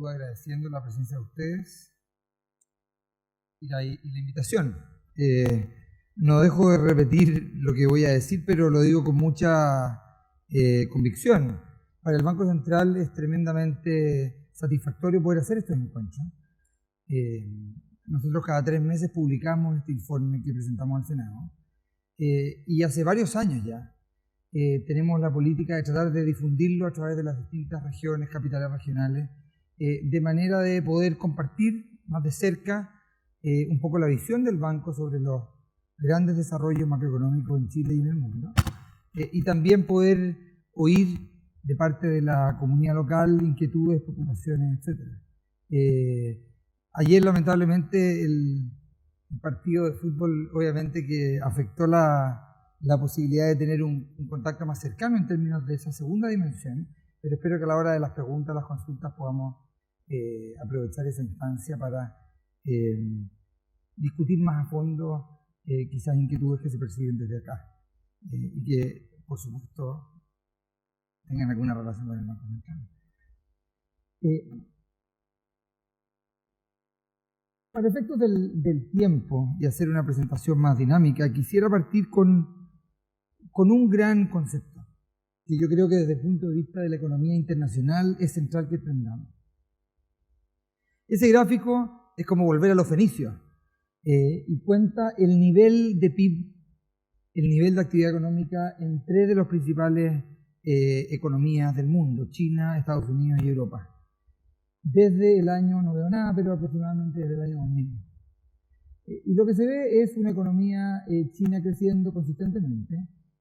Agradeciendo la presencia de ustedes y la invitación. No dejo de repetir lo que voy a decir, pero lo digo con mucha convicción. Para el Banco Central es tremendamente satisfactorio poder hacer estos encuentros. Nosotros cada 3 meses publicamos este informe que presentamos al Senado y hace varios años ya tenemos la política de tratar de difundirlo a través de las distintas regiones, capitales regionales, de manera de poder compartir más de cerca un poco la visión del banco sobre los grandes desarrollos macroeconómicos en Chile y en el mundo, y también poder oír de parte de la comunidad local inquietudes, preocupaciones, etc. Ayer lamentablemente el partido de fútbol obviamente que afectó la posibilidad de tener un contacto más cercano en términos de esa segunda dimensión, pero espero que a la hora de las preguntas, las consultas podamos aprovechar esa instancia para discutir más a fondo quizás inquietudes que se perciben desde acá y que, por supuesto, tengan alguna relación con el Banco Central. Para efectos del tiempo y hacer una presentación más dinámica, quisiera partir con un gran concepto que yo creo que desde el punto de vista de la economía internacional es central que entendamos. Ese gráfico es como volver a los fenicios y cuenta el nivel de PIB, el nivel de actividad económica en 3 de las principales economías del mundo, China, Estados Unidos y Europa. Desde el año, no veo nada, pero aproximadamente desde el año 2000. Y lo que se ve es una economía china creciendo consistentemente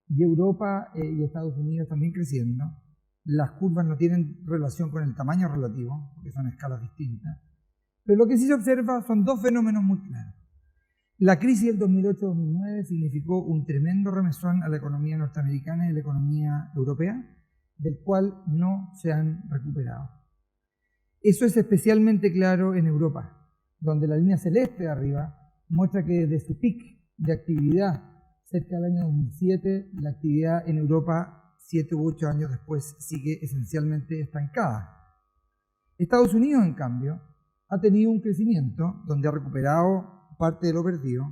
y Europa y Estados Unidos también creciendo. Las curvas no tienen relación con el tamaño relativo, porque son escalas distintas. Pero lo que sí se observa son 2 fenómenos muy claros. La crisis del 2008-2009 significó un tremendo remesón a la economía norteamericana y a la economía europea, del cual no se han recuperado. Eso es especialmente claro en Europa, donde la línea celeste de arriba muestra que desde su pic de actividad cerca del año 2007, la actividad en Europa 7 u 8 años después sigue esencialmente estancada. Estados Unidos, en cambio, ha tenido un crecimiento donde ha recuperado parte de lo perdido,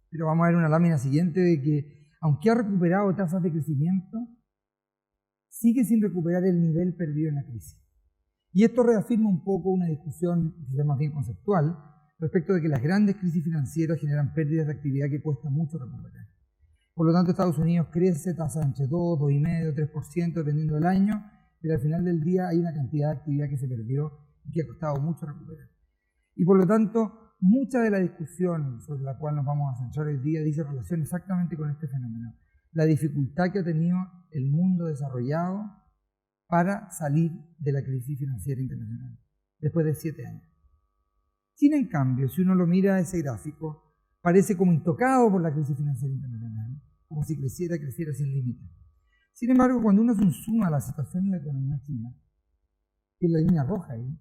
pero vamos a ver una lámina siguiente de que, aunque ha recuperado tasas de crecimiento, sigue sin recuperar el nivel perdido en la crisis. Y esto reafirma un poco una discusión, quizás más bien conceptual, respecto de que las grandes crisis financieras generan pérdidas de actividad que cuesta mucho recuperar. Por lo tanto, Estados Unidos crece tasas entre 2, 2,5%, 3%, dependiendo del año, pero al final del día hay una cantidad de actividad que se perdió y que ha costado mucho recuperar. Y por lo tanto, mucha de la discusión sobre la cual nos vamos a centrar hoy día dice relación exactamente con este fenómeno. La dificultad que ha tenido el mundo desarrollado para salir de la crisis financiera internacional, después de 7 años. China, en cambio, si uno lo mira a ese gráfico, parece como intocado por la crisis financiera internacional, como si creciera sin límite. Sin embargo, cuando uno se suma a la situación de la economía china, que es la línea roja ahí,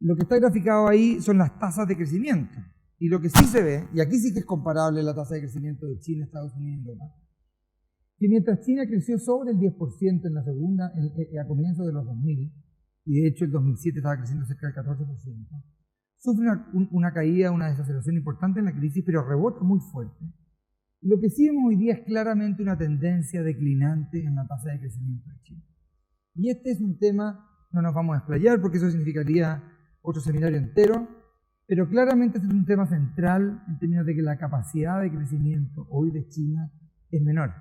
lo que está graficado ahí son las tasas de crecimiento. Y lo que sí se ve, y aquí sí que es comparable la tasa de crecimiento de China, Estados Unidos y Europa, que mientras China creció sobre el 10% en la segunda, a comienzos de los 2000, y de hecho el 2007 estaba creciendo cerca del 14%, sufre una caída, una desaceleración importante en la crisis, pero rebota muy fuerte. Y lo que sí vemos hoy día es claramente una tendencia declinante en la tasa de crecimiento de China. Y este es un tema, no nos vamos a explayar porque eso significaría otro seminario entero, pero claramente este es un tema central en términos de que la capacidad de crecimiento hoy de China es menor.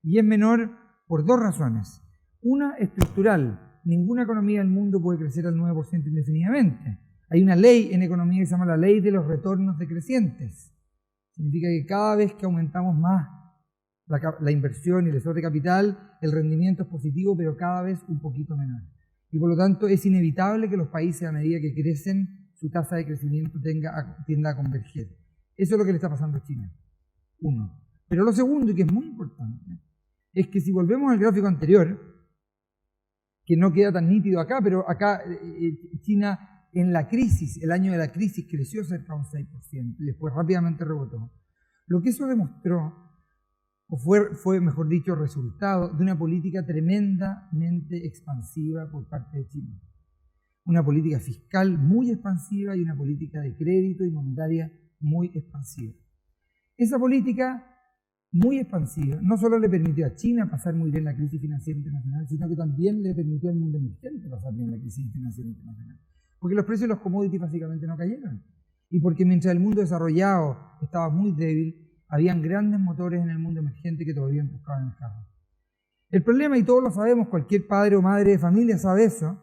Y es menor por 2 razones. Una, estructural. Ninguna economía del mundo puede crecer al 9% indefinidamente. Hay una ley en economía que se llama la ley de los retornos decrecientes. Significa que cada vez que aumentamos más la inversión y el esfuerzo de capital, el rendimiento es positivo, pero cada vez un poquito menor. Y por lo tanto es inevitable que los países, a medida que crecen, su tasa de crecimiento tienda a converger. Eso es lo que le está pasando a China. 1. Pero lo segundo, y que es muy importante, es que si volvemos al gráfico anterior, que no queda tan nítido acá, pero acá China en la crisis, el año de la crisis, creció cerca de un 6% y después rápidamente rebotó. Lo que eso demostró, o fue, mejor dicho, resultado de una política tremendamente expansiva por parte de China. Una política fiscal muy expansiva y una política de crédito y monetaria muy expansiva. Esa política muy expansiva no solo le permitió a China pasar muy bien la crisis financiera internacional, sino que también le permitió al mundo emergente pasar bien la crisis financiera internacional. Porque los precios de los commodities básicamente no cayeron. Y porque mientras el mundo desarrollado estaba muy débil, habían grandes motores en el mundo emergente que todavía empujaban el carro. El problema, y todos lo sabemos, cualquier padre o madre de familia sabe eso,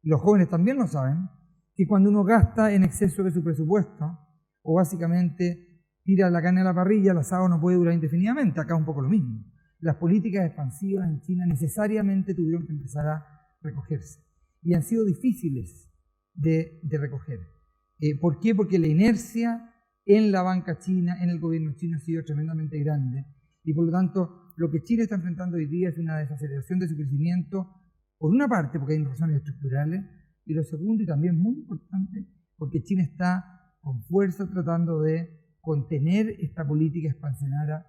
y los jóvenes también lo saben, que cuando uno gasta en exceso de su presupuesto, o básicamente tira la carne a la parrilla, el asado no puede durar indefinidamente. Acá es un poco lo mismo. Las políticas expansivas en China necesariamente tuvieron que empezar a recogerse. Y han sido difíciles de recoger. ¿Por qué? Porque la inercia en la banca china, en el gobierno chino, ha sido tremendamente grande. Y por lo tanto, lo que China está enfrentando hoy día es una desaceleración de su crecimiento, por una parte porque hay razones estructurales, y lo segundo, y también muy importante, porque China está con fuerza tratando de contener esta política expansiva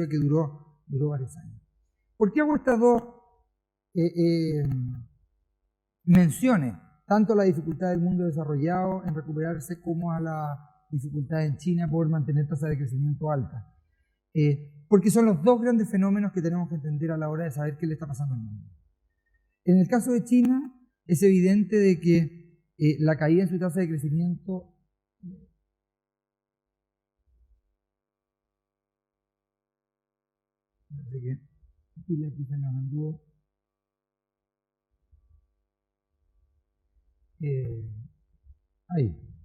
que duró varios años. ¿Por qué hago estas dos menciones? Tanto la dificultad del mundo desarrollado en recuperarse como a la dificultad en China por mantener tasas de crecimiento altas. Porque son los dos grandes fenómenos que tenemos que entender a la hora de saber qué le está pasando al mundo. En el caso de China, es evidente de que la caída en su tasa de crecimiento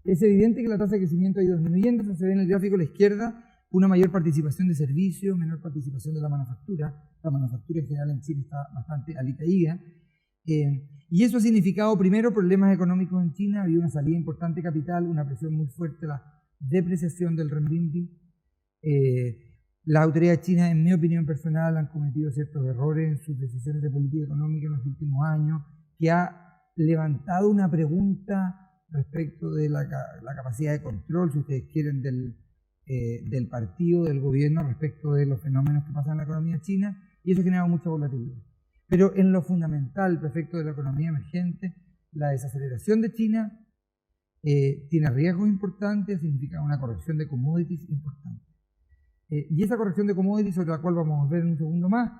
es evidente que la tasa de crecimiento ha ido disminuyendo, eso se ve en el gráfico a la izquierda, una mayor participación de servicios, menor participación de la manufactura. La manufactura en general en Chile está bastante alicaída. Y eso ha significado primero problemas económicos en China, había una salida importante de capital, una presión muy fuerte, la depreciación del renminbi. Las autoridades chinas, en mi opinión personal, han cometido ciertos errores en sus decisiones de política económica en los últimos años, que ha levantado una pregunta respecto de la capacidad de control, si ustedes quieren, del partido, del gobierno, respecto de los fenómenos que pasan en la economía china, y eso genera mucha volatilidad. Pero en lo fundamental, respecto de la economía emergente, la desaceleración de China tiene riesgos importantes, significa una corrección de commodities importante. Y esa corrección de commodities, sobre la cual vamos a ver en un segundo más,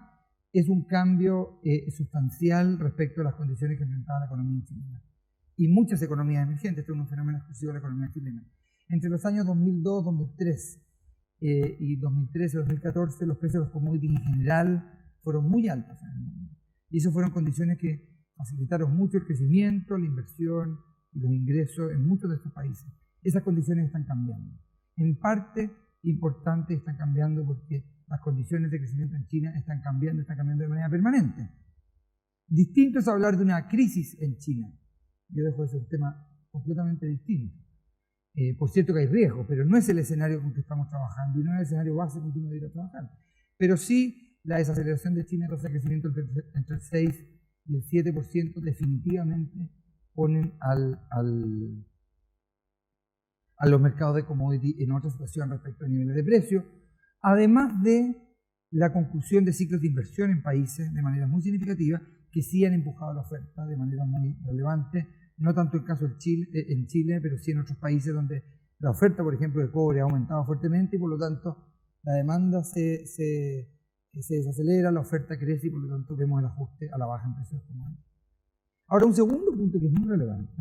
es un cambio sustancial respecto a las condiciones que enfrentaba la economía chilena. Y muchas economías emergentes, este es un fenómeno exclusivo de la economía chilena. Entre los años 2002, 2003 y 2013-2014, los precios de los commodities en general fueron muy altos en el mundo. Y esas fueron condiciones que facilitaron mucho el crecimiento, la inversión y los ingresos en muchos de estos países. Esas condiciones están cambiando. En parte importante están cambiando porque las condiciones de crecimiento en China están cambiando de manera permanente. Distinto es hablar de una crisis en China. Yo dejo ese tema completamente distinto. Por cierto que hay riesgo, pero no es el escenario con que estamos trabajando y no es el escenario base con que uno debería trabajar. Pero sí, la desaceleración de China en tasa de crecimiento entre el 6 y el 7% definitivamente ponen a los mercados de commodity en otra situación respecto a niveles de precio, además de la conclusión de ciclos de inversión en países de manera muy significativa que sí han empujado la oferta de manera muy relevante, no tanto en caso en Chile, pero sí en otros países donde la oferta, por ejemplo, de cobre ha aumentado fuertemente y por lo tanto la demanda se desacelera, la oferta crece y por lo tanto vemos el ajuste a la baja en precios como hay. Ahora, un segundo punto que es muy relevante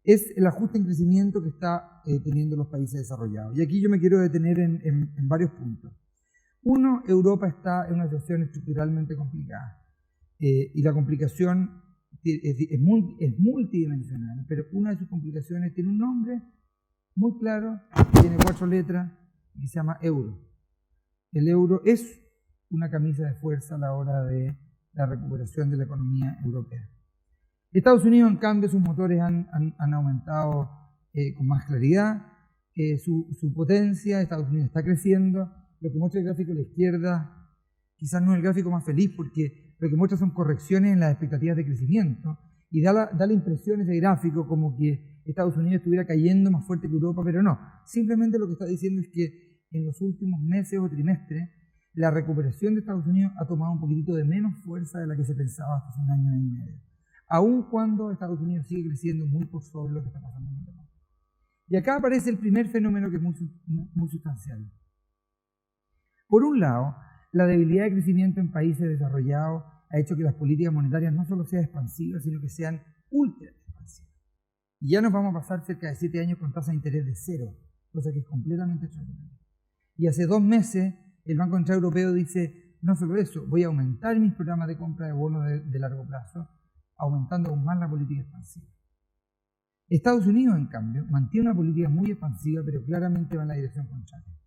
es el ajuste en crecimiento que está teniendo los países desarrollados. Y aquí yo me quiero detener en varios puntos. Uno, Europa está en una situación estructuralmente complicada y la complicación es multidimensional, pero una de sus complicaciones tiene un nombre muy claro, tiene 4 letras y se llama euro. El euro es una camisa de fuerza a la hora de la recuperación de la economía europea. Estados Unidos, en cambio, sus motores han aumentado con más claridad, su potencia. Estados Unidos está creciendo. Lo que muestra el gráfico a la izquierda quizás no es el gráfico más feliz porque lo que muestra son correcciones en las expectativas de crecimiento y da la impresión ese gráfico como que Estados Unidos estuviera cayendo más fuerte que Europa, pero no. Simplemente lo que está diciendo es que en los últimos meses o trimestres la recuperación de Estados Unidos ha tomado un poquitito de menos fuerza de la que se pensaba hasta hace un año y medio. Aun cuando Estados Unidos sigue creciendo muy por sobre lo que está pasando en Europa. Y acá aparece el primer fenómeno que es muy sustancial. Por un lado, la debilidad de crecimiento en países desarrollados ha hecho que las políticas monetarias no solo sean expansivas, sino que sean ultra expansivas. Y ya nos vamos a pasar cerca de 7 años con tasa de interés de 0, cosa que es completamente extraordinaria. Y hace 2 meses el Banco Central Europeo dice, no solo eso, voy a aumentar mis programas de compra de bonos de largo plazo, aumentando aún más la política expansiva. Estados Unidos, en cambio, mantiene una política muy expansiva, pero claramente va en la dirección contraria.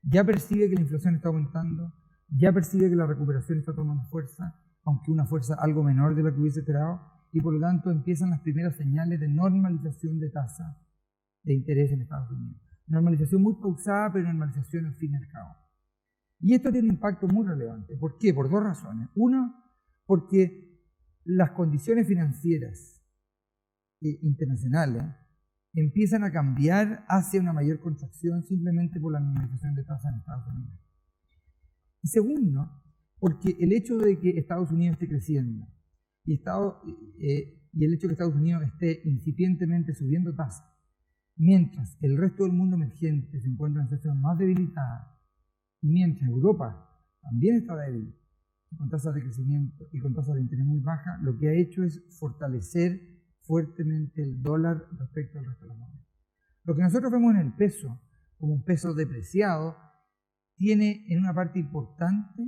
Ya percibe que la inflación está aumentando, ya percibe que la recuperación está tomando fuerza, aunque una fuerza algo menor de la que hubiese esperado, y por lo tanto empiezan las primeras señales de normalización de tasa de interés en Estados Unidos. Normalización muy pausada, pero normalización al fin y al cabo. Y esto tiene un impacto muy relevante. ¿Por qué? Por 2 razones. Una, porque las condiciones financieras internacionales empiezan a cambiar hacia una mayor contracción simplemente por la normalización de tasas en Estados Unidos. Y segundo, porque el hecho de que Estados Unidos esté creciendo y el hecho de que Estados Unidos esté incipientemente subiendo tasas, mientras el resto del mundo emergente se encuentra en situación más debilitada y mientras Europa también está débil, con tasas de crecimiento y con tasas de interés muy bajas, lo que ha hecho es fortalecer fuertemente el dólar respecto al resto de las monedas. Lo que nosotros vemos en el peso, como un peso depreciado, tiene en una parte importante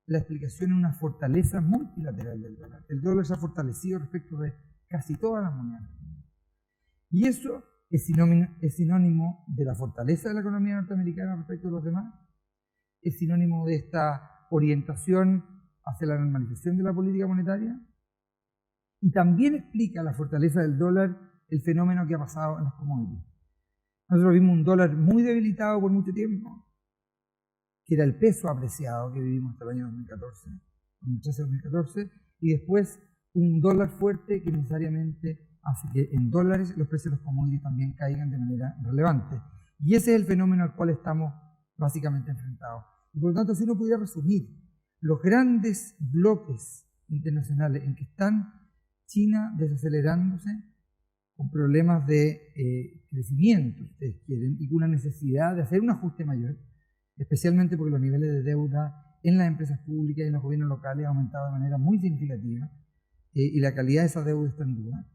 la explicación en una fortaleza multilateral del dólar. El dólar se ha fortalecido respecto de casi todas las monedas. Y eso es sinónimo de la fortaleza de la economía norteamericana respecto a los demás, es sinónimo de esta orientación hacia la normalización de la política monetaria, y también explica la fortaleza del dólar el fenómeno que ha pasado en las commodities. Nosotros vimos un dólar muy debilitado por mucho tiempo, que era el peso apreciado que vivimos hasta el año 2013-2014, y después un dólar fuerte que necesariamente hace que en dólares los precios de los commodities también caigan de manera relevante. Y ese es el fenómeno al cual estamos básicamente enfrentados. Y por lo tanto, si uno pudiera resumir los grandes bloques internacionales en que están China desacelerándose, con problemas de crecimiento, si ustedes quieren, y con una necesidad de hacer un ajuste mayor, especialmente porque los niveles de deuda en las empresas públicas y en los gobiernos locales han aumentado de manera muy significativa, y la calidad de esa deuda está en duda.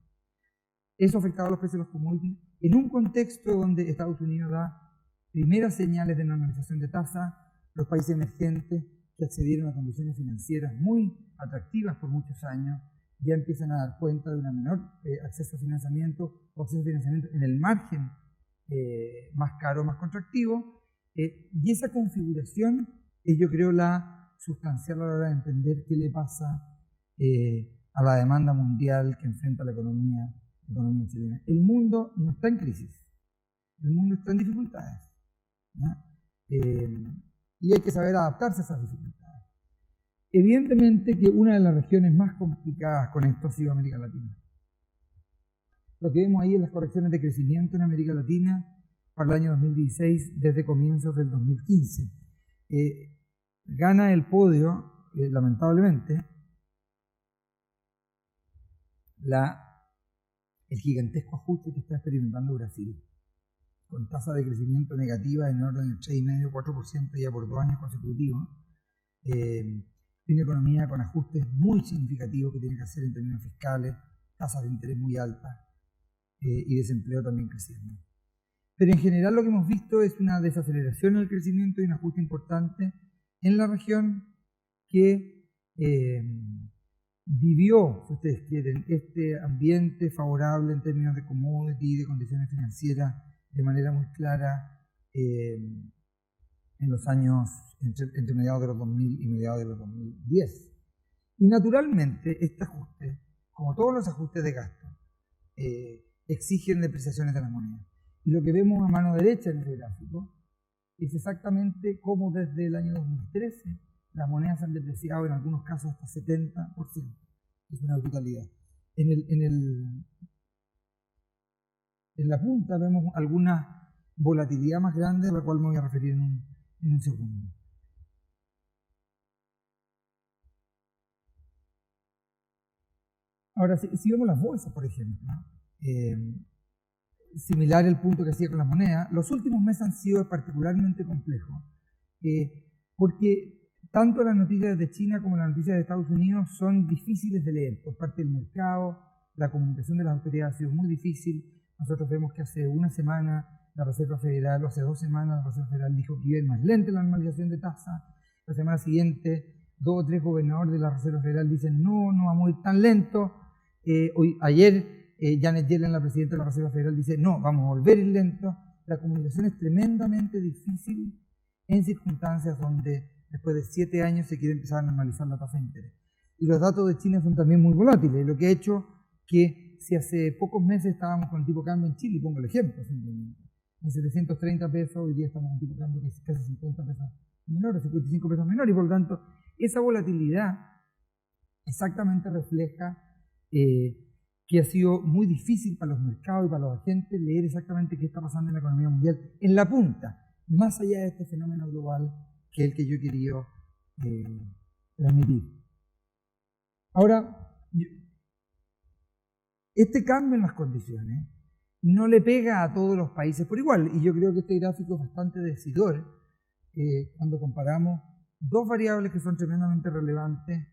Eso ha afectado a los precios de los commodities en un contexto donde Estados Unidos da primeras señales de normalización de tasa. Los países emergentes que accedieron a condiciones financieras muy atractivas por muchos años ya empiezan a dar cuenta de una menor acceso a financiamiento o acceso a financiamiento en el margen más caro, más contractivo, y esa configuración es, yo creo, la sustancial a la hora de entender qué le pasa a la demanda mundial que enfrenta la economía chilena. El mundo no está en crisis, el mundo está en dificultades, ¿no? Y hay que saber adaptarse a esas dificultades. Evidentemente que una de las regiones más complicadas con esto ha sido América Latina. Lo que vemos ahí es las correcciones de crecimiento en América Latina para el año 2016 desde comienzos del 2015. Gana el podio, lamentablemente, el gigantesco ajuste que está experimentando Brasil, con tasa de crecimiento negativa en orden del 3,5-4% ya por 2 años consecutivos. Una economía con ajustes muy significativos que tiene que hacer en términos fiscales, tasas de interés muy altas y desempleo también creciendo. Pero en general lo que hemos visto es una desaceleración en el crecimiento y un ajuste importante en la región que vivió, si ustedes quieren, este ambiente favorable en términos de commodity y de condiciones financieras de manera muy clara en los años entre mediados de los 2000 y mediados de los 2010. Y naturalmente este ajuste, como todos los ajustes de gasto, exigen depreciaciones de las monedas. Y lo que vemos a mano derecha en ese gráfico es exactamente cómo desde el año 2013 las monedas se han depreciado en algunos casos hasta 70%. Es una brutalidad. En la punta vemos alguna volatilidad más grande, a la cual me voy a referir en un segundo. Ahora, si vemos las bolsas, por ejemplo, similar el punto que hacía con las monedas, los últimos meses han sido particularmente complejos, porque tanto las noticias de China como las noticias de Estados Unidos son difíciles de leer por parte del mercado. La comunicación de las autoridades ha sido muy difícil. Nosotros vemos que hace una semana la Reserva Federal, o hace 2 semanas la Reserva Federal dijo que iba a ir más lenta la normalización de tasas. La semana siguiente, 2 o 3 gobernadores de la Reserva Federal dicen no vamos a ir tan lento. Ayer Janet Yellen, la presidenta de la Reserva Federal, dice no, vamos a volver a ir lento. La comunicación es tremendamente difícil en circunstancias donde después de 7 años se quiere empezar a normalizar la tasa de interés. Y los datos de China son también muy volátiles, lo que ha hecho que si hace pocos meses estábamos con el tipo de cambio en Chile, y pongo el ejemplo simplemente, en 730 pesos, hoy día estamos con un tipo de cambio que es casi 50 pesos menor, o 55 pesos menor, y por lo tanto esa volatilidad exactamente refleja que ha sido muy difícil para los mercados y para los agentes leer exactamente qué está pasando en la economía mundial en la punta, más allá de este fenómeno global que es el que yo he querido transmitir. Ahora, este cambio en las condiciones no le pega a todos los países por igual, y yo creo que este gráfico es bastante decidor cuando comparamos dos variables que son tremendamente relevantes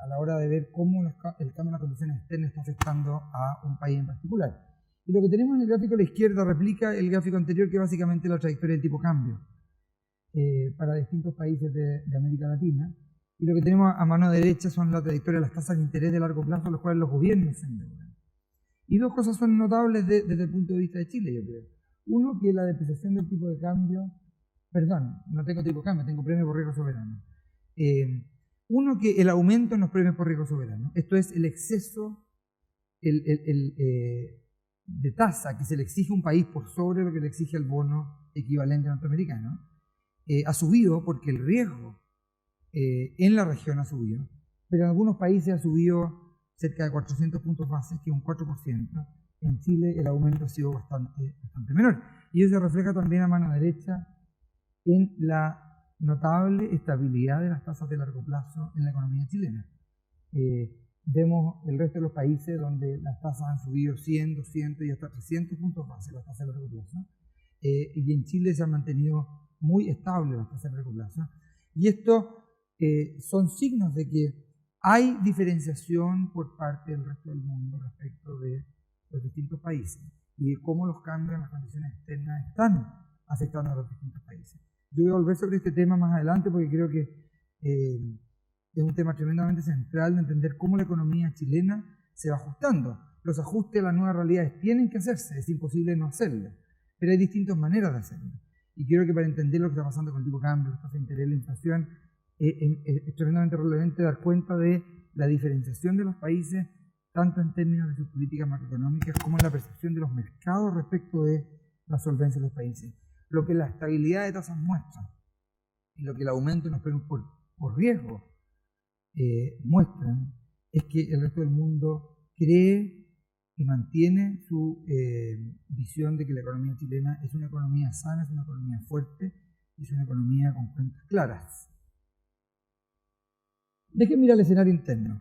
a la hora de ver cómo el cambio en las condiciones externas está afectando a un país en particular. Y lo que tenemos en el gráfico a la izquierda replica el gráfico anterior, que es básicamente la trayectoria del tipo de cambio para distintos países de América Latina. Y lo que tenemos a mano derecha son la trayectoria de las tasas de interés de largo plazo a las cuales los gobiernos se endeudan. Y dos cosas son notables desde el punto de vista de Chile, yo creo. Uno, que la depreciación del tipo de cambio, perdón, no tengo tipo de cambio, tengo premio por riesgo soberano. Uno, que el aumento en los premios por riesgo soberano, esto es el exceso de tasa que se le exige a un país por sobre lo que le exige al bono equivalente norteamericano, ha subido porque el riesgo en la región ha subido, pero en algunos países ha subido cerca de 400 puntos bases, que es un 4%. En Chile el aumento ha sido bastante menor. Y eso se refleja también a mano derecha en la notable estabilidad de las tasas de largo plazo en la economía chilena. Vemos el resto de los países donde las tasas han subido 100, 200 y hasta 300 puntos base, las tasas de largo plazo. Y en Chile se han mantenido muy estables las tasas de largo plazo. Y esto son signos de que hay diferenciación por parte del resto del mundo respecto de los distintos países y de cómo los cambios en las condiciones externas están afectando a los distintos países. Yo voy a volver sobre este tema más adelante porque creo que es un tema tremendamente central de entender cómo la economía chilena se va ajustando. Los ajustes a las nuevas realidades tienen que hacerse, es imposible no hacerlo, pero hay distintas maneras de hacerlo. Y creo que para entender lo que está pasando con el tipo de cambio, las tasas de interés, la inflación, es tremendamente relevante dar cuenta de la diferenciación de los países, tanto en términos de sus políticas macroeconómicas como en la percepción de los mercados respecto de la solvencia de los países. Lo que la estabilidad de tasas muestra y lo que el aumento en los premios por riesgo muestran es que el resto del mundo cree y mantiene su visión de que la economía chilena es una economía sana, es una economía fuerte, es una economía con cuentas claras. Déjenme ir al escenario interno.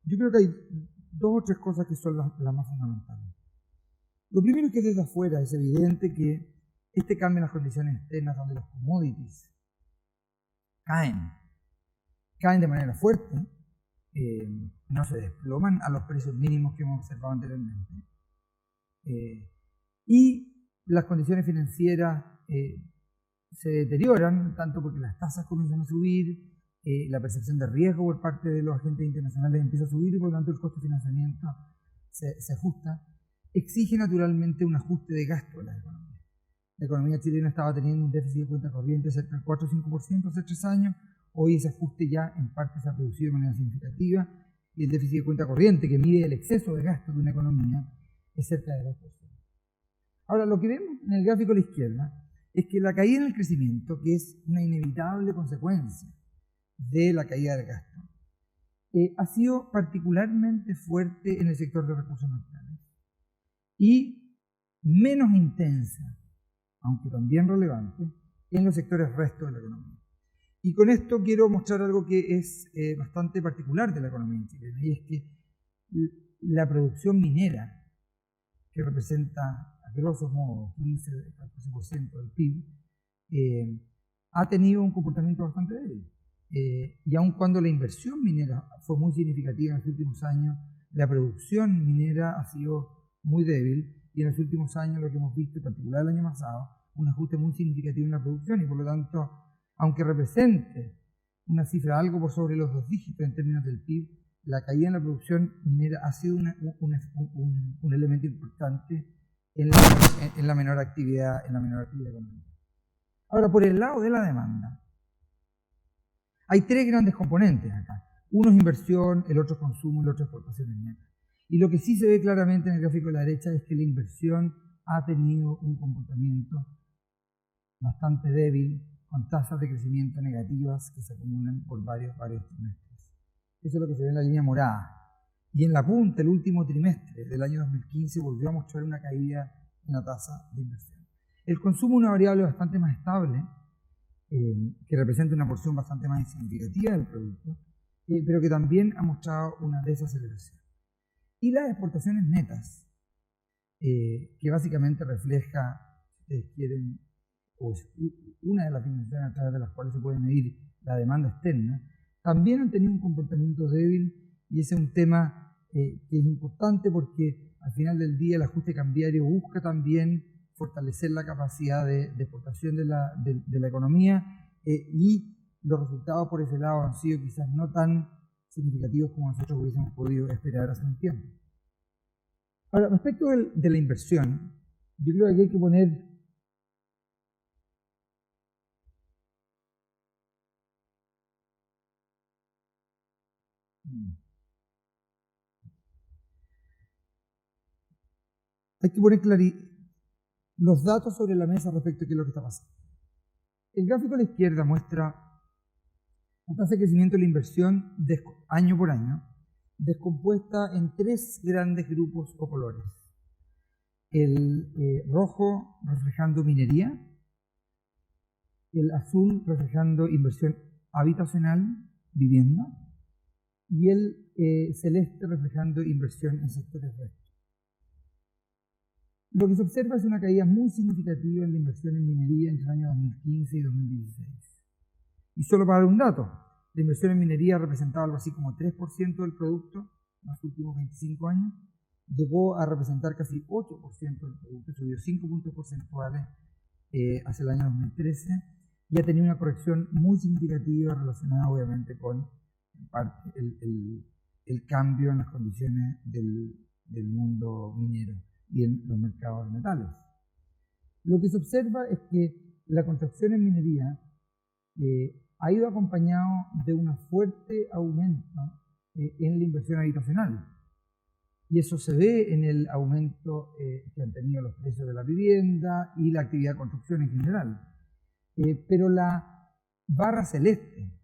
Yo creo que hay 2 o 3 cosas que son las más fundamentales. Lo primero es que desde afuera es evidente que este cambio en las condiciones externas, donde los commodities caen de manera fuerte, no se desploman a los precios mínimos que hemos observado anteriormente. Y las condiciones financieras se deterioran, tanto porque las tasas comienzan a subir, la percepción de riesgo por parte de los agentes internacionales empieza a subir y por lo tanto el costo de financiamiento se ajusta. Exige naturalmente un ajuste de gasto de la economía. La economía chilena estaba teniendo un déficit de cuenta corriente cerca del 4 o 5% hace 3 años. Hoy ese ajuste ya en parte se ha producido de manera significativa y el déficit de cuenta corriente, que mide el exceso de gasto de una economía, es cerca de 2%. Ahora, lo que vemos en el gráfico a la izquierda es que la caída en el crecimiento, que es una inevitable consecuencia de la caída del gasto ha sido particularmente fuerte en el sector de recursos naturales y menos intensa, aunque también relevante, en los sectores resto de la economía. Y con esto quiero mostrar algo que es bastante particular de la economía chilena, y es que la producción minera, que representa a grosso modo 15-14% del PIB, ha tenido un comportamiento bastante débil. Y aun cuando la inversión minera fue muy significativa en los últimos años, la producción minera ha sido muy débil, y en los últimos años lo que hemos visto, en particular el año pasado, un ajuste muy significativo en la producción, y por lo tanto, aunque represente una cifra algo por sobre los 2 dígitos en términos del PIB, la caída en la producción minera ha sido un elemento importante en la menor actividad económica. Ahora, por el lado de la demanda, hay 3 grandes componentes acá. Uno es inversión, el otro es consumo, el otro es exportaciones netas. Y lo que sí se ve claramente en el gráfico de la derecha es que la inversión ha tenido un comportamiento bastante débil, con tasas de crecimiento negativas que se acumulan por varios trimestres. Eso es lo que se ve en la línea morada. Y en la punta, el último trimestre del año 2015, volvió a mostrar una caída en la tasa de inversión. El consumo es una variable bastante más estable, que representa una porción bastante más significativa del producto, pero que también ha mostrado una desaceleración. Y las exportaciones netas, que básicamente refleja, si ustedes quieren, una de las dimensiones a través de las cuales se puede medir la demanda externa, también han tenido un comportamiento débil, y ese es un tema que es importante porque al final del día el ajuste cambiario busca también fortalecer la capacidad de exportación de la economía, y los resultados por ese lado han sido quizás no tan significativos como nosotros hubiésemos podido esperar hace un tiempo. Ahora, respecto de la inversión, yo creo que aquí hay que poner los datos sobre la mesa respecto a qué es lo que está pasando. El gráfico a la izquierda muestra la tasa de crecimiento de la inversión año por año, descompuesta en 3 grandes grupos o colores. El rojo reflejando minería, el azul reflejando inversión habitacional, vivienda, y el celeste reflejando inversión en sectores restos. Lo que se observa es una caída muy significativa en la inversión en minería entre el año 2015 y 2016. Y solo para dar un dato, la inversión en minería representaba algo así como 3% del producto en los últimos 25 años, llegó a representar casi 8% del producto, subió 5 puntos porcentuales hacia el año 2013, y ha tenido una corrección muy significativa relacionada obviamente con en parte, el cambio en las condiciones del mundo minero y en los mercados de metales. Lo que se observa es que la contracción en minería ha ido acompañado de un fuerte aumento en la inversión habitacional. Y eso se ve en el aumento que han tenido los precios de la vivienda y la actividad de construcción en general. Pero la barra celeste,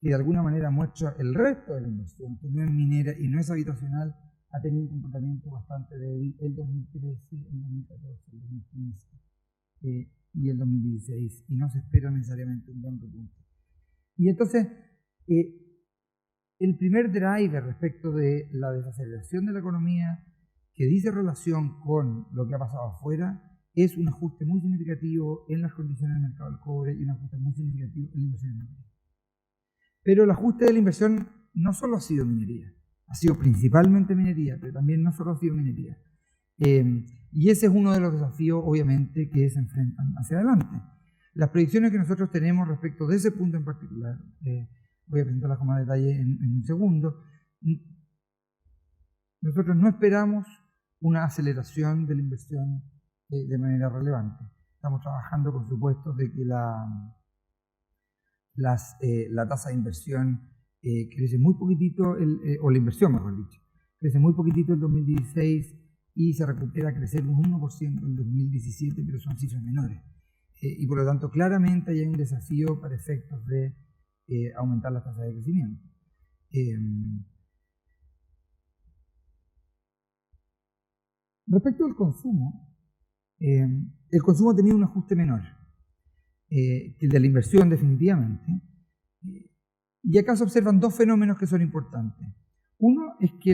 que de alguna manera muestra el resto de la inversión, que no es minera y no es habitacional, ha tenido un comportamiento bastante débil el 2013, el 2014, el 2015 y el 2016, y no se espera necesariamente un gran repunte. Y entonces, el primer driver respecto de la desaceleración de la economía, que dice relación con lo que ha pasado afuera, es un ajuste muy significativo en las condiciones del mercado del cobre y un ajuste muy significativo en la inversión en minería. Pero el ajuste de la inversión no solo ha sido minería, ha sido principalmente minería, pero también no solo ha sido minería. Y ese es uno de los desafíos, obviamente, que se enfrentan hacia adelante. Las proyecciones que nosotros tenemos respecto de ese punto en particular, voy a presentarlas con más detalle en un segundo. Nosotros no esperamos una aceleración de la inversión de manera relevante. Estamos trabajando con supuestos de que la tasa de inversión crece muy poquitito, o la inversión mejor dicho, crece muy poquitito en 2016 y se recupera a crecer un 1% en 2017, pero son cifras menores. Y por lo tanto claramente hay un desafío para efectos de aumentar las tasas de crecimiento. Respecto al consumo, el consumo ha tenido un ajuste menor que el de la inversión, definitivamente. Y acá se observan dos fenómenos que son importantes. Uno es que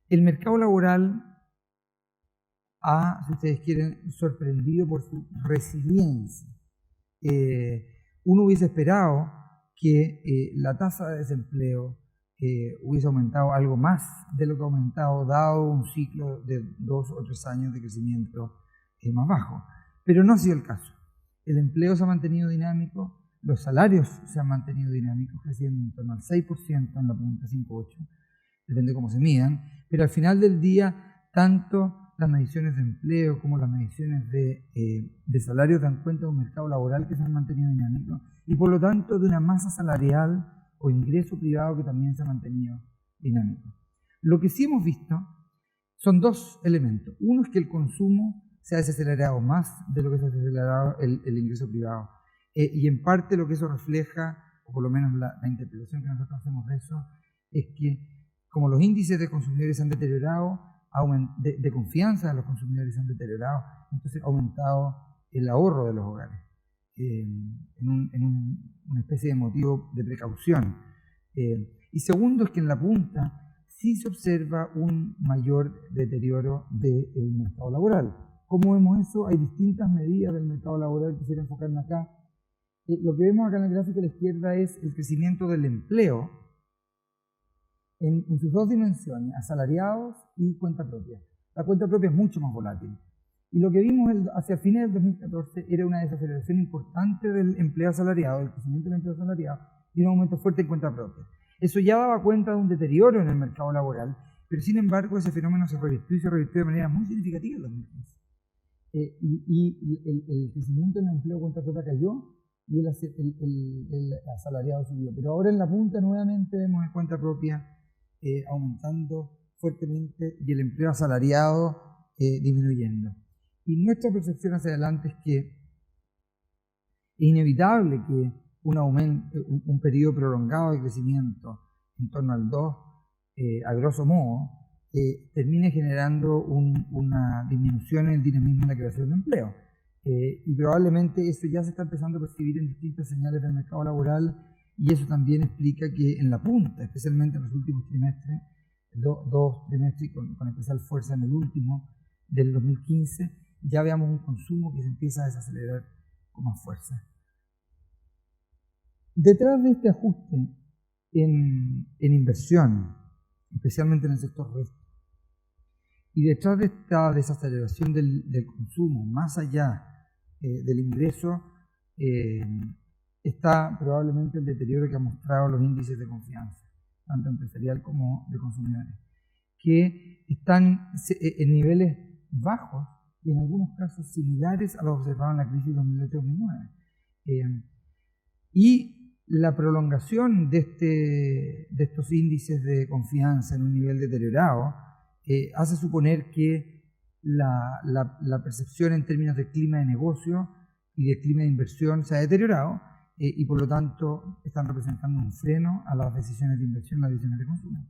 el mercado laboral ha, si ustedes quieren, sorprendido por su resiliencia. Uno hubiese esperado que la tasa de desempleo hubiese aumentado algo más de lo que ha aumentado, dado un ciclo de 2 o 3 años de crecimiento más bajo. Pero no ha sido el caso. El empleo se ha mantenido dinámico, los salarios se han mantenido dinámicos, creciendo en torno al 6% en la punta 5,8%, depende de cómo se midan, pero al final del día, tanto las mediciones de empleo como las mediciones de salarios dan cuenta de un mercado laboral que se ha mantenido dinámico y por lo tanto de una masa salarial o ingreso privado que también se ha mantenido dinámico. Lo que sí hemos visto son dos elementos. Uno es que el consumo se ha desacelerado más de lo que se ha desacelerado el ingreso privado. Y en parte lo que eso refleja, o por lo menos la interpretación que nosotros hacemos de eso, es que como los índices de consumidores se han deteriorado, de confianza de los consumidores se han deteriorado, entonces ha aumentado el ahorro de los hogares en una especie de motivo de precaución. Y segundo es que en la punta sí se observa un mayor deterioro del mercado laboral. ¿Cómo vemos eso? Hay distintas medidas del mercado laboral, quisiera enfocarme acá. Lo que vemos acá en el gráfico de la izquierda es el crecimiento del empleo en sus dos dimensiones, asalariados y cuenta propia. La cuenta propia es mucho más volátil. Y lo que vimos hacia fines del 2014 era una desaceleración importante del empleo asalariado, del crecimiento del empleo asalariado, y un aumento fuerte en cuenta propia. Eso ya daba cuenta de un deterioro en el mercado laboral, pero sin embargo ese fenómeno se revirtió de manera muy significativa en 2015. El crecimiento en el empleo de cuenta propia cayó y el asalariado subió. Pero ahora en la punta nuevamente vemos en cuenta propia aumentando fuertemente y el empleo asalariado disminuyendo. Y nuestra percepción hacia adelante es que es inevitable que un periodo prolongado de crecimiento en torno al 2, a grosso modo, termine generando una disminución en el dinamismo de la creación de empleo. Y probablemente eso ya se está empezando a percibir en distintas señales del mercado laboral y eso también explica que en la punta, especialmente en los últimos trimestres, dos trimestres con especial fuerza en el último del 2015, ya veamos un consumo que se empieza a desacelerar con más fuerza. Detrás de este ajuste en inversión, especialmente en el sector resto, y detrás de esta desaceleración del consumo, más allá del ingreso, está probablemente el deterioro que han mostrado los índices de confianza, tanto empresarial como de consumidores, que están en niveles bajos y en algunos casos similares a los observados en la crisis 2008-2009. Y la prolongación de estos índices de confianza en un nivel deteriorado hace suponer que la percepción en términos de clima de negocio y de clima de inversión se ha deteriorado y por lo tanto están representando un freno a las decisiones de inversión, las decisiones de consumo.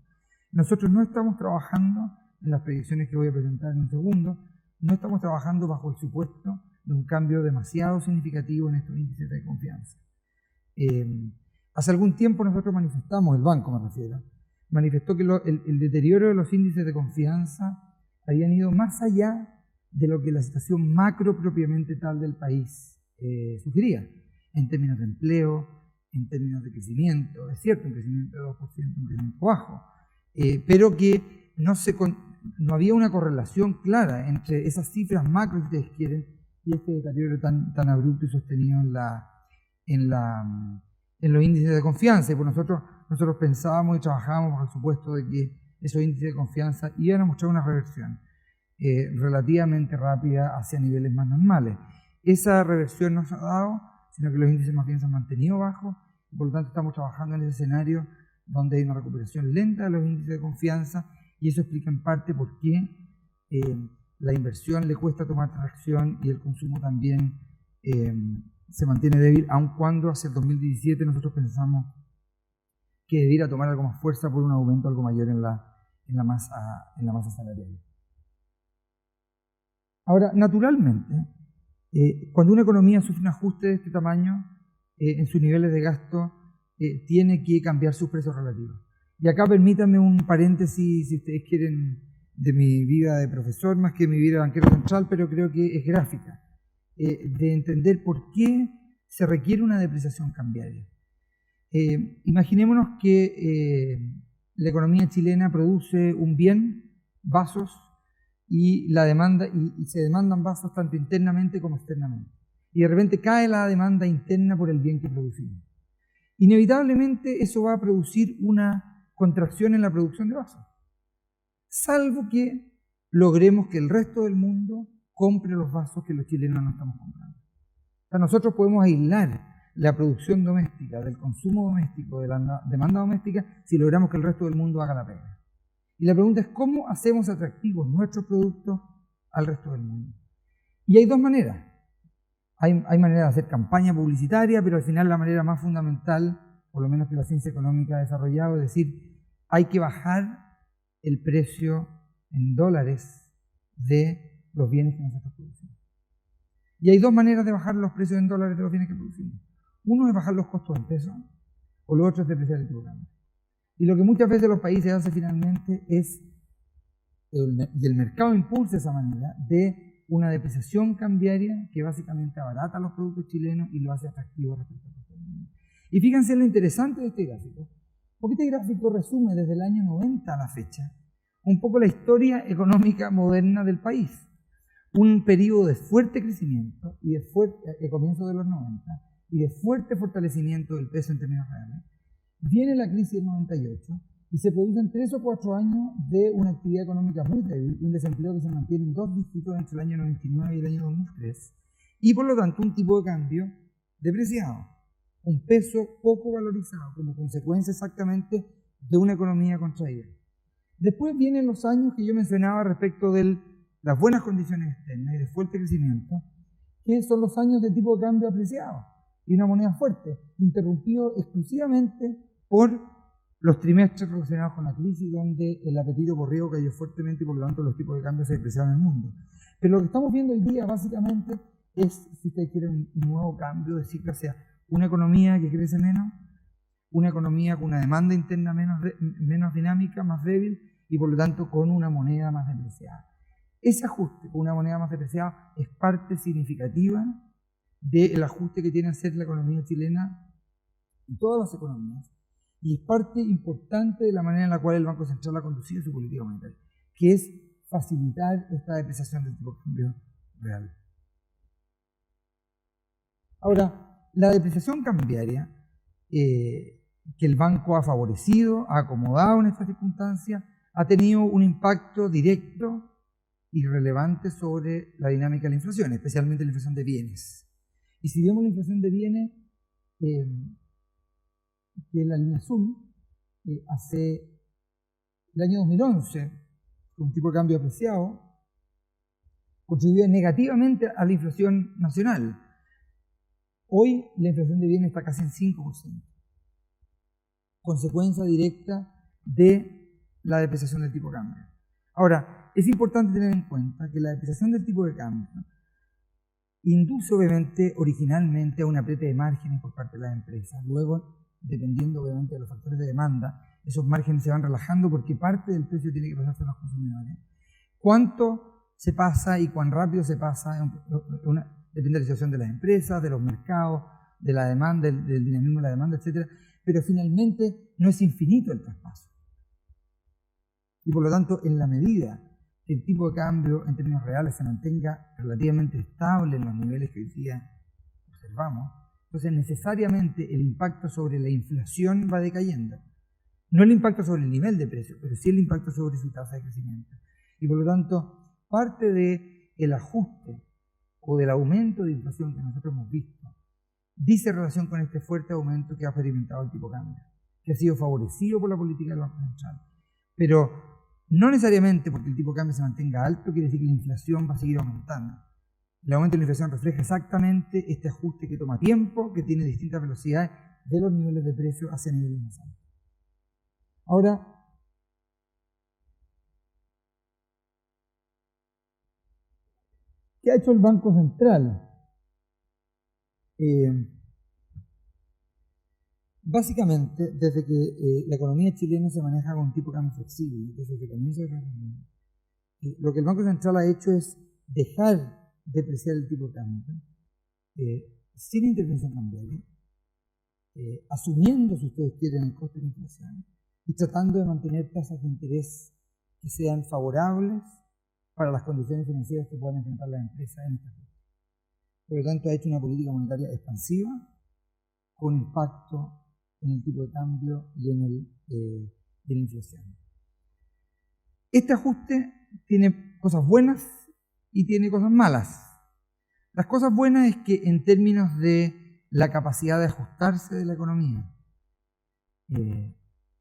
Nosotros no estamos trabajando en las predicciones que voy a presentar en un segundo, no estamos trabajando bajo el supuesto de un cambio demasiado significativo en estos índices de confianza. Hace algún tiempo nosotros manifestamos, el banco me refiero, manifestó que el deterioro de los índices de confianza habían ido más allá de lo que la situación macro propiamente tal del país sugería, en términos de empleo, en términos de crecimiento. Es cierto, un crecimiento de 2%, un crecimiento bajo, pero que no había una correlación clara entre esas cifras macro, si ustedes quieren, y este deterioro tan abrupto y sostenido en los índices de confianza. Y por nosotros pensábamos y trabajábamos por el supuesto de que esos índices de confianza iban a mostrar una reversión relativamente rápida hacia niveles más normales. Esa reversión no se ha dado, sino que los índices más bien se han mantenido bajos, y por lo tanto estamos trabajando en ese escenario donde hay una recuperación lenta de los índices de confianza, y eso explica en parte por qué la inversión le cuesta tomar tracción y el consumo también se mantiene débil, aun cuando hacia el 2017 nosotros pensamos que debiera tomar algo más fuerza por un aumento algo mayor en la masa salarial. Ahora, naturalmente, cuando una economía sufre un ajuste de este tamaño en sus niveles de gasto, tiene que cambiar sus precios relativos. Y acá permítanme un paréntesis, si ustedes quieren, de mi vida de profesor, más que mi vida de banquero central, pero creo que es gráfica, de entender por qué se requiere una depreciación cambiaria. Imaginémonos que la economía chilena produce un bien, vasos, y la demanda y se demandan vasos tanto internamente como externamente. Y de repente cae la demanda interna por el bien que producimos. Inevitablemente eso va a producir una contracción en la producción de vasos, salvo que logremos que el resto del mundo compre los vasos que los chilenos no estamos comprando. O sea, nosotros podemos aislar la producción doméstica del consumo doméstico, de la demanda doméstica, si logramos que el resto del mundo haga la pega. Y la pregunta es, ¿cómo hacemos atractivos nuestros productos al resto del mundo? Y hay dos maneras. Hay maneras de hacer campaña publicitaria, pero al final la manera más fundamental, por lo menos que la ciencia económica ha desarrollado, es decir, hay que bajar el precio en dólares de los bienes que nosotros producimos. Y hay dos maneras de bajar los precios en dólares de los bienes que producimos. Uno es bajar los costos en pesos, o lo otro es depreciar el tipo de cambio. Y lo que muchas veces los países hacen finalmente es, y el mercado impulsa esa manera, de una depreciación cambiaria que básicamente abarata los productos chilenos y lo hace atractivo respecto al resto del mundo. Y fíjense lo interesante de este gráfico, porque este gráfico resume desde el año 90 a la fecha un poco la historia económica moderna del país. Un periodo de fuerte crecimiento y de comienzo de los 90 y de fuerte fortalecimiento del peso en términos reales. Viene la crisis del 98 y se producen 3 o 4 años de una actividad económica muy débil, un desempleo que se mantiene en 2 dígitos entre el año 99 y el año 2003, y por lo tanto un tipo de cambio depreciado, un peso poco valorizado como consecuencia exactamente de una economía contraída. Después vienen los años que yo mencionaba respecto de las buenas condiciones externas y de fuerte crecimiento, que son los años de tipo de cambio apreciado y una moneda fuerte, interrumpido exclusivamente por los trimestres relacionados con la crisis, donde el apetito por riesgo cayó fuertemente y por lo tanto los tipos de cambio se depreciaron en el mundo. Pero lo que estamos viendo hoy día básicamente es, si ustedes quieren, un nuevo cambio de ciclo hacia una economía que crece menos, una economía con una demanda interna menos dinámica, más débil y por lo tanto con una moneda más depreciada. Ese ajuste con una moneda más depreciada es parte significativa del ajuste que tiene que hacer la economía chilena y todas las economías, y es parte importante de la manera en la cual el Banco Central ha conducido su política monetaria, que es facilitar esta depreciación del tipo de cambio real. Ahora, la depreciación cambiaria que el banco ha favorecido, ha acomodado en estas circunstancias, ha tenido un impacto directo y relevante sobre la dinámica de la inflación, especialmente la inflación de bienes. Y si vemos la inflación de bienes, que es la línea azul, hace el año 2011, con un tipo de cambio apreciado, contribuía negativamente a la inflación nacional. Hoy la inflación de bienes está casi en 5%, consecuencia directa de la depreciación del tipo de cambio. Ahora, es importante tener en cuenta que la depreciación del tipo de cambio induce obviamente originalmente a un apriete de márgenes por parte de las empresas. Luego, dependiendo obviamente de los factores de demanda, esos márgenes se van relajando porque parte del precio tiene que pasarse a los consumidores. ¿Cuánto se pasa y cuán rápido se pasa? Depende de la situación de las empresas, de los mercados, de la demanda, del dinamismo de la demanda, etc. Pero finalmente no es infinito el traspaso. Y por lo tanto, en la medida que el tipo de cambio en términos reales se mantenga relativamente estable en los niveles que hoy día observamos, entonces necesariamente el impacto sobre la inflación va decayendo. No el impacto sobre el nivel de precio, pero sí el impacto sobre su tasa de crecimiento. Y por lo tanto, parte del ajuste o del aumento de inflación que nosotros hemos visto dice relación con este fuerte aumento que ha experimentado el tipo de cambio, que ha sido favorecido por la política del Banco Central. Pero no necesariamente porque el tipo de cambio se mantenga alto quiere decir que la inflación va a seguir aumentando. El aumento de la inflación refleja exactamente este ajuste que toma tiempo, que tiene distintas velocidades de los niveles de precio hacia niveles más altos. Ahora, ¿qué ha hecho el Banco Central? Básicamente, desde que la economía chilena se maneja con un tipo de cambio flexible, desde que comienza lo que el Banco Central ha hecho es dejar depreciar el tipo de cambio sin intervención cambiaria, asumiendo, si ustedes quieren, el coste de la inflación y tratando de mantener tasas de interés que sean favorables para las condiciones financieras que puedan enfrentar las empresas en esta época. Por lo tanto, ha hecho una política monetaria expansiva con impacto en el tipo de cambio y en la inflación. Este ajuste tiene cosas buenas y tiene cosas malas. Las cosas buenas es que en términos de la capacidad de ajustarse de la economía,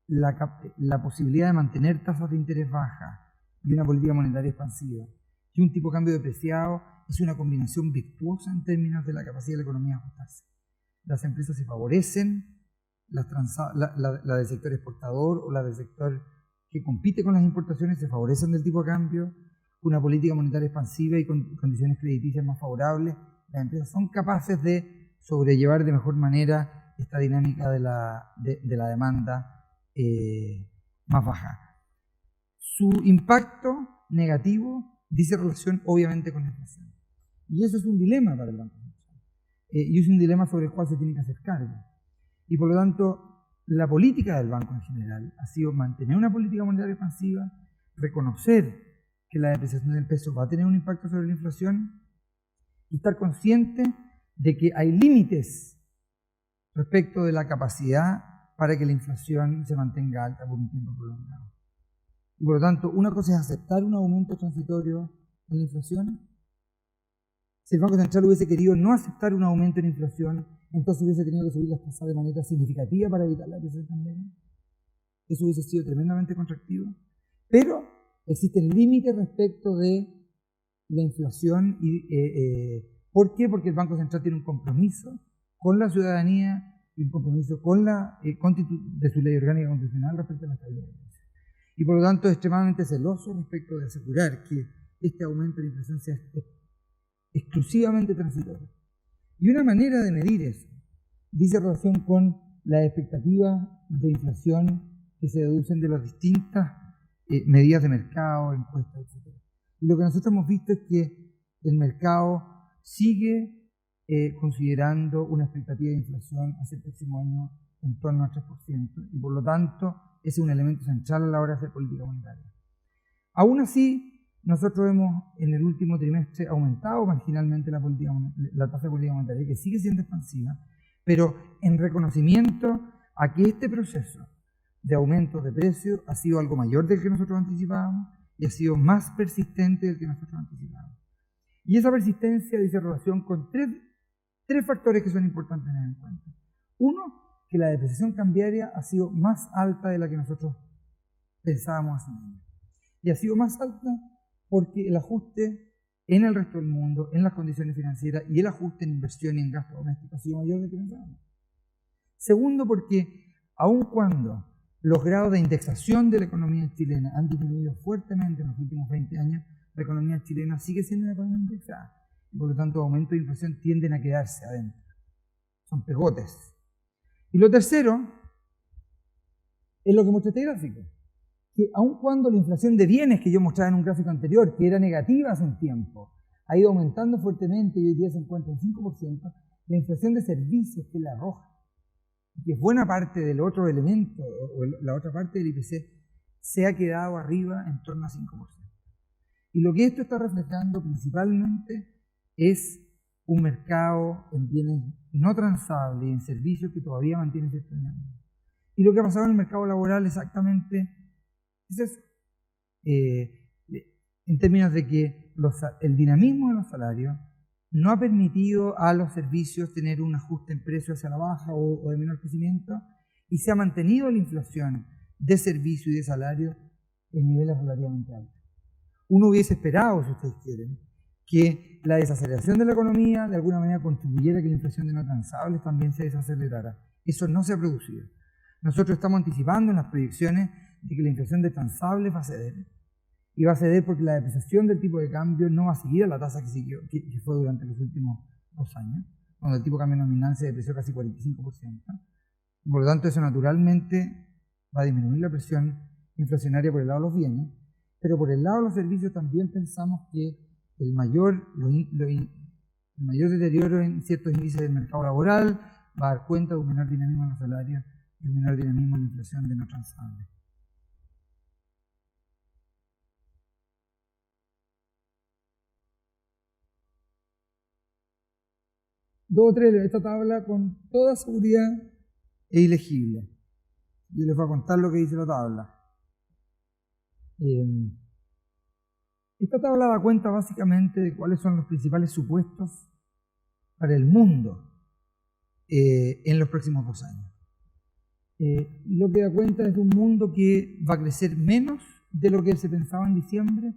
la posibilidad de mantener tasas de interés bajas y una política monetaria expansiva y un tipo de cambio depreciado es una combinación virtuosa en términos de la capacidad de la economía de ajustarse. Las empresas se favorecen, la del sector exportador o la del sector que compite con las importaciones se favorecen del tipo de cambio, una política monetaria expansiva y con condiciones crediticias más favorables. Las empresas son capaces de sobrellevar de mejor manera esta dinámica de la demanda más baja. Su impacto negativo dice relación obviamente con la inflación. Y eso es un dilema para el Banco Central. Y es un dilema sobre el cual se tiene que hacer cargo. Y por lo tanto, la política del banco en general ha sido mantener una política monetaria expansiva, reconocer que la depreciación del peso va a tener un impacto sobre la inflación y estar consciente de que hay límites respecto de la capacidad para que la inflación se mantenga alta por un tiempo prolongado. Y por lo tanto, una cosa es aceptar un aumento transitorio en la inflación. Si el Banco Central hubiese querido no aceptar un aumento en la inflación, entonces hubiese tenido que subir las tasas de manera significativa para evitar la depresión pandemia. Eso hubiese sido tremendamente contractivo. Pero existen límites respecto de la inflación. ¿Por qué? Porque el Banco Central tiene un compromiso con la ciudadanía y un compromiso con de su ley orgánica constitucional respecto a la estabilidad de precios. Y por lo tanto es extremadamente celoso respecto de asegurar que este aumento de la inflación sea exclusivamente transitorio. Y una manera de medir eso dice relación con las expectativas de inflación que se deducen de las distintas medidas de mercado, encuestas, etc. Y lo que nosotros hemos visto es que el mercado sigue considerando una expectativa de inflación hacia el próximo año en torno al 3%, y por lo tanto ese es un elemento central a la hora de hacer política monetaria. Aún así, nosotros hemos en el último trimestre aumentado marginalmente la tasa de política monetaria, que sigue siendo expansiva, pero en reconocimiento a que este proceso de aumento de precios ha sido algo mayor del que nosotros anticipábamos y ha sido más persistente del que nosotros anticipábamos. Y esa persistencia dice relación con tres factores que son importantes tener en cuenta. Uno, que la depreciación cambiaria ha sido más alta de la que nosotros pensábamos hace un año. Y ha sido más alta porque el ajuste en el resto del mundo, en las condiciones financieras y el ajuste en inversión y en gasto doméstico ha sido mayor de lo que pensábamos. Segundo, porque aun cuando los grados de indexación de la economía chilena han disminuido fuertemente en los últimos 20 años, la economía chilena sigue siendo una economía indexada. Y por lo tanto, aumentos de inflación tienden a quedarse adentro. Son pegotes. Y lo tercero es lo que muestra este gráfico, que aun cuando la inflación de bienes que yo mostraba en un gráfico anterior, que era negativa hace un tiempo, ha ido aumentando fuertemente y hoy día se encuentra en 5%, la inflación de servicios, que es la roja, que es buena parte del otro elemento, o la otra parte del IPC, se ha quedado arriba en torno a 5%. Y lo que esto está reflejando principalmente es un mercado en bienes no transables y en servicios que todavía mantienen cierta dinámica. Y lo que ha pasado en el mercado laboral exactamente es eso. En términos de que el dinamismo de los salarios no ha permitido a los servicios tener un ajuste en precios hacia la baja o de menor crecimiento, y se ha mantenido la inflación de servicio y de salario en niveles relativamente altos. Uno hubiese esperado, si ustedes quieren, que la desaceleración de la economía de alguna manera contribuyera a que la inflación de no transables también se desacelerara. Eso no se ha producido. Nosotros estamos anticipando en las proyecciones de que la inflación de transables va a ceder. Y va a ceder porque la depreciación del tipo de cambio no va a seguir a la tasa que fue durante los últimos 2 años, cuando el tipo de cambio nominal se depreció casi 45%. Por lo tanto, eso naturalmente va a disminuir la presión inflacionaria por el lado de los bienes, pero por el lado de los servicios también pensamos que el mayor deterioro en ciertos índices del mercado laboral va a dar cuenta de un menor dinamismo en los salarios y un menor dinamismo en la inflación de no transables. Dos o tres, esta tabla con toda seguridad es ilegible. Yo les voy a contar lo que dice la tabla. Esta tabla da cuenta básicamente de cuáles son los principales supuestos para el mundo en los próximos 2 años. Lo que da cuenta es de un mundo que va a crecer menos de lo que se pensaba en diciembre,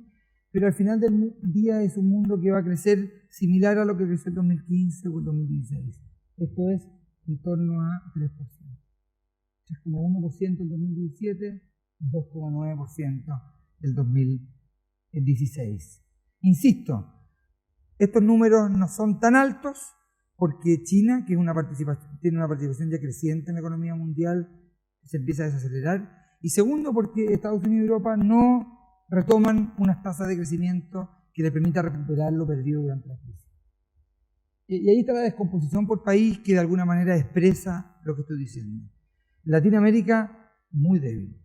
pero al final del día es un mundo que va a crecer similar a lo que creció en 2015 o en 2016. Esto es en torno a 3%. 3,1% en 2017, 2,9% en 2016. Insisto, estos números no son tan altos porque China, que es tiene una participación ya creciente en la economía mundial, se empieza a desacelerar. Y segundo, porque Estados Unidos y Europa no retoman unas tasas de crecimiento que le permita recuperar lo perdido durante la crisis. Y ahí está la descomposición por país que de alguna manera expresa lo que estoy diciendo. Latinoamérica, muy débil.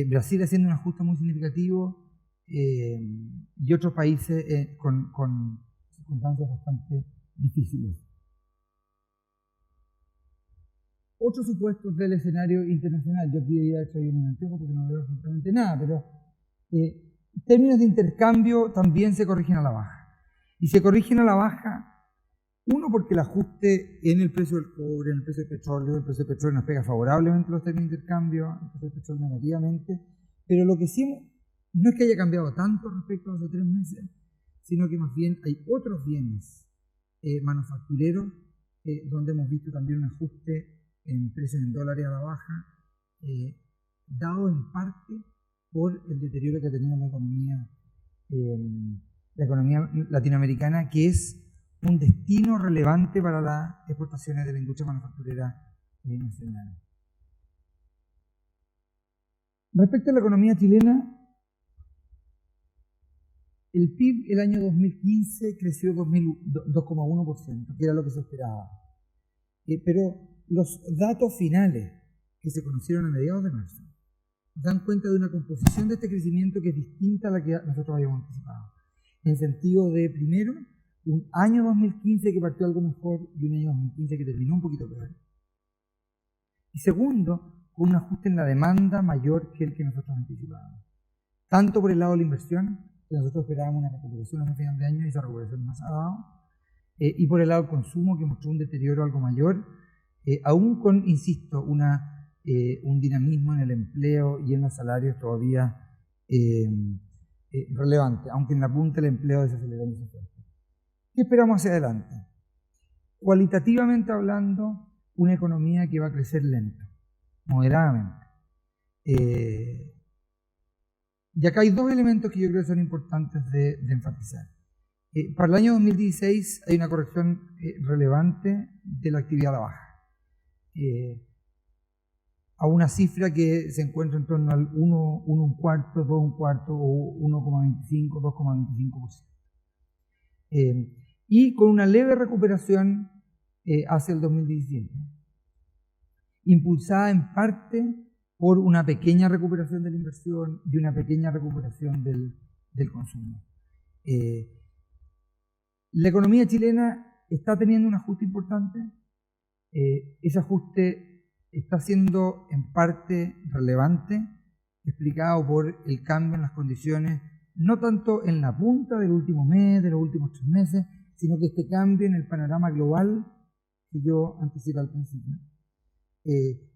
Brasil haciendo un ajuste muy significativo y otros países con circunstancias bastante difíciles. Otros supuestos del escenario internacional. Yo aquí debería haber traído un anteojo porque no veo absolutamente nada, pero términos de intercambio también se corrigen a la baja. Y se corrigen a la baja, uno, porque el ajuste en el precio del cobre, en el precio del petróleo nos pega favorablemente los términos de intercambio, el precio del petróleo negativamente, pero lo que sí no es que haya cambiado tanto respecto a hace 3 meses, sino que más bien hay otros bienes manufactureros donde hemos visto también un ajuste en precios en dólares a la baja, dado en parte por el deterioro que ha tenido la economía latinoamericana, que es un destino relevante para las exportaciones de la industria manufacturera nacional. Respecto a la economía chilena, el PIB el año 2015 creció 2,1%, que era lo que se esperaba. Pero los datos finales que se conocieron a mediados de marzo dan cuenta de una composición de este crecimiento que es distinta a la que nosotros habíamos anticipado. En sentido de, primero, un año 2015 que partió algo mejor y un año 2015 que terminó un poquito peor. Y segundo, con un ajuste en la demanda mayor que el que nosotros anticipábamos. Tanto por el lado de la inversión, que nosotros esperábamos una recuperación a final de año y esa recuperación no se ha dado, y por el lado del consumo, que mostró un deterioro algo mayor, aún con, insisto, un dinamismo en el empleo y en los salarios todavía relevante, aunque en la punta el empleo desaceleró muy fuerte. ¿Qué esperamos hacia adelante? Cualitativamente hablando, una economía que va a crecer lento, moderadamente. Y acá hay 2 elementos que yo creo que son importantes de enfatizar. Para el año 2016 hay una corrección relevante de la actividad a la baja, a una cifra que se encuentra en torno al 1,25, 2,25 o 1,25, 2,25%. Y con una leve recuperación hacia el 2017, impulsada en parte por una pequeña recuperación de la inversión y una pequeña recuperación del consumo. La economía chilena está teniendo un ajuste importante. Ese ajuste está siendo en parte relevante, explicado por el cambio en las condiciones, no tanto en la punta del último mes, de los últimos 3 meses, sino que este cambio en el panorama global que yo anticipé al principio.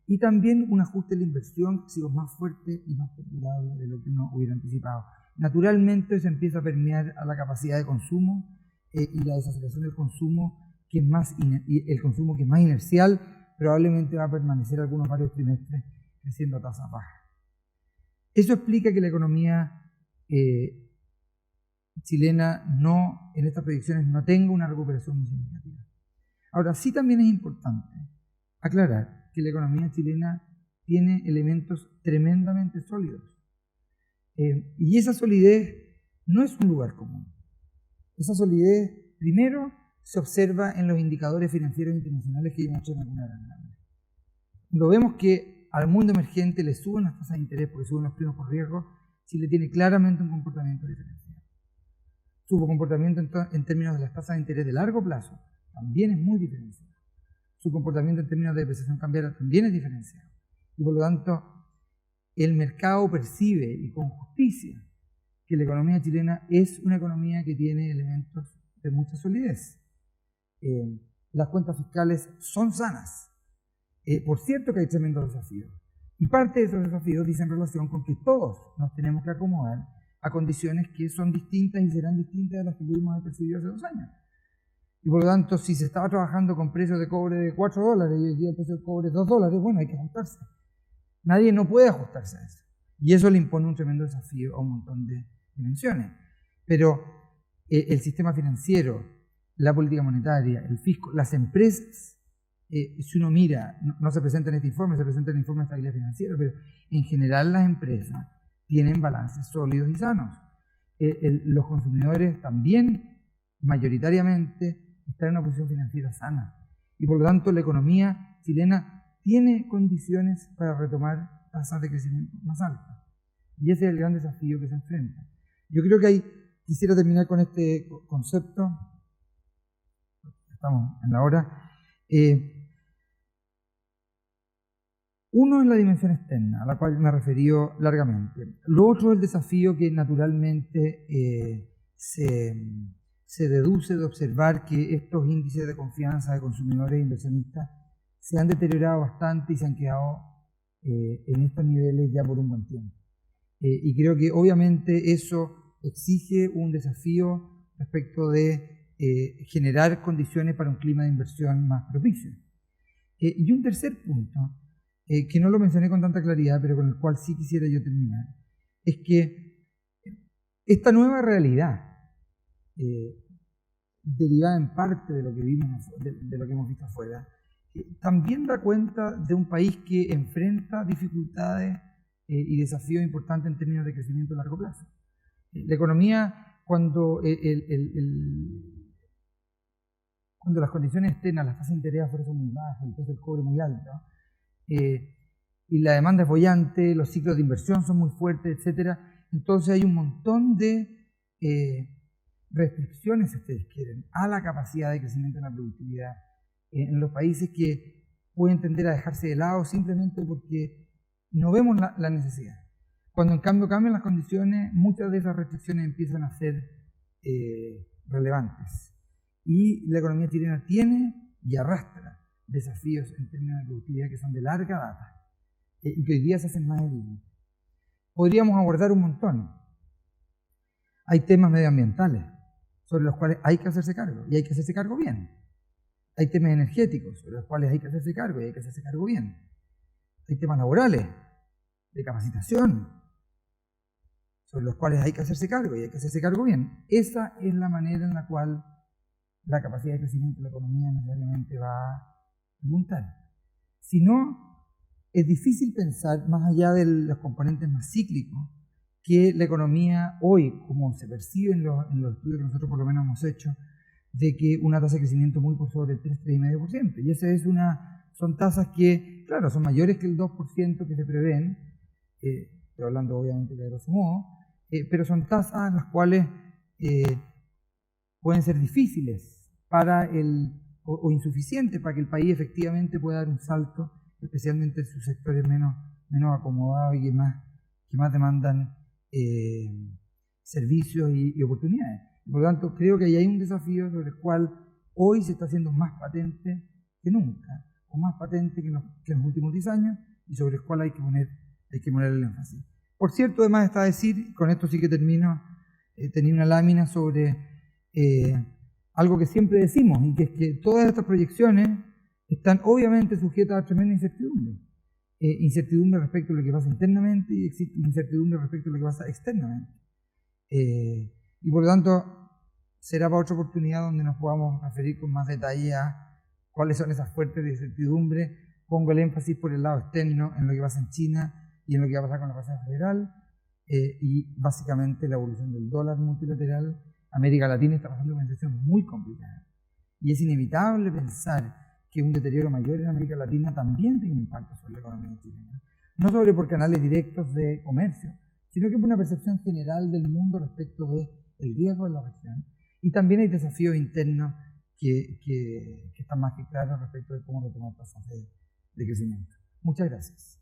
Y también un ajuste de la inversión que ha sido más fuerte y más perdurable de lo que uno hubiera anticipado. Naturalmente se empieza a permear a la capacidad de consumo y la desaceleración del consumo, el consumo que es más inercial, probablemente va a permanecer varios trimestres creciendo a tasas bajas. Eso explica que la economía chilena en estas proyecciones no tenga una recuperación muy significativa. Ahora, sí también es importante aclarar que la economía chilena tiene elementos tremendamente sólidos. Y esa solidez no es un lugar común. Esa solidez, primero, se observa en los indicadores financieros internacionales que hemos hecho en alguna gran manera. Cuando vemos que al mundo emergente le suben las tasas de interés porque suben los primos por riesgo, Chile tiene claramente un comportamiento diferenciado. Su comportamiento en términos de las tasas de interés de largo plazo también es muy diferenciado. Su comportamiento en términos de depreciación cambiaria también es diferenciado. Y por lo tanto, el mercado percibe, y con justicia, que la economía chilena es una economía que tiene elementos de mucha solidez. Las cuentas fiscales son sanas. Por cierto que hay tremendos desafíos. Y parte de esos desafíos dicen relación con que todos nos tenemos que acomodar a condiciones que son distintas y serán distintas a las que pudimos haber percibido hace 2 años. Y por lo tanto, si se estaba trabajando con precios de cobre de $4 y hoy día el precio del cobre es $2, bueno, hay que ajustarse. Nadie no puede ajustarse a eso. Y eso le impone un tremendo desafío a un montón de dimensiones. Pero el sistema financiero, la política monetaria, el fisco, las empresas, si uno mira, no se presenta en este informe, se presenta en el informe de estabilidad financiera, pero en general las empresas tienen balances sólidos y sanos. Los consumidores también, mayoritariamente, están en una posición financiera sana. Y por lo tanto, la economía chilena tiene condiciones para retomar tasas de crecimiento más altas. Y ese es el gran desafío que se enfrenta. Yo creo que quisiera terminar con este concepto. Estamos en la hora. Uno es la dimensión externa, a la cual me he referido largamente. Lo otro es el desafío que naturalmente se deduce de observar que estos índices de confianza de consumidores e inversionistas se han deteriorado bastante y se han quedado en estos niveles ya por un buen tiempo. Y creo que obviamente eso exige un desafío respecto de generar condiciones para un clima de inversión más propicio. Y un tercer punto, que no lo mencioné con tanta claridad, pero con el cual sí quisiera yo terminar, es que esta nueva realidad, derivada en parte de lo que vimos, de lo que hemos visto afuera, también da cuenta de un país que enfrenta dificultades y desafíos importantes en términos de crecimiento a largo plazo. La economía, cuando las condiciones externas, las tasas de interés afuera son muy bajas, el precio del cobre muy alto, y la demanda es boyante, los ciclos de inversión son muy fuertes, etc. Entonces hay un montón de restricciones, si ustedes quieren, a la capacidad de crecimiento en la productividad en los países que pueden tender a dejarse de lado simplemente porque no vemos la necesidad. Cuando en cambio cambian las condiciones, muchas de esas restricciones empiezan a ser relevantes. Y la economía chilena tiene y arrastra desafíos en términos de productividad que son de larga data y que hoy día se hacen más evidentes. Podríamos abordar un montón. Hay temas medioambientales sobre los cuales hay que hacerse cargo y hay que hacerse cargo bien. Hay temas energéticos sobre los cuales hay que hacerse cargo y hay que hacerse cargo bien. Hay temas laborales, de capacitación, sobre los cuales hay que hacerse cargo y hay que hacerse cargo bien. Esa es la manera en la cual la capacidad de crecimiento de la economía necesariamente va a apuntar. Si no, es difícil pensar, más allá de los componentes más cíclicos, que la economía hoy, como se percibe en los estudios que nosotros por lo menos hemos hecho, de que una tasa de crecimiento muy por sobre el 3,5%. Y esa son tasas que, claro, son mayores que el 2% que se prevén, estoy hablando obviamente de grosso modo, pero son tasas las cuales pueden ser difíciles o insuficientes para que el país efectivamente pueda dar un salto, especialmente en sus sectores menos acomodados y que más demandan servicios y oportunidades. Por lo tanto, creo que ahí hay un desafío sobre el cual hoy se está haciendo más patente que nunca, o más patente que en los últimos 10 años, y sobre el cual hay que poner el énfasis. Por cierto, además está decir, con esto sí que termino, tenía una lámina sobre algo que siempre decimos, y que es que todas estas proyecciones están obviamente sujetas a tremenda incertidumbre. Incertidumbre respecto a lo que pasa internamente y incertidumbre respecto a lo que pasa externamente. Y por lo tanto, será para otra oportunidad donde nos podamos referir con más detalle a cuáles son esas fuertes de incertidumbre. Pongo el énfasis por el lado externo en lo que pasa en China y en lo que va a pasar con la Reserva Federal y básicamente la evolución del dólar multilateral. América Latina está pasando una situación muy complicada y es inevitable pensar que un deterioro mayor en América Latina también tiene impacto sobre la economía chilena. No solo por canales directos de comercio, sino que por una percepción general del mundo respecto del riesgo de la región. Y también hay desafíos internos que están más que claros respecto de cómo retomar tasas de crecimiento. Muchas gracias.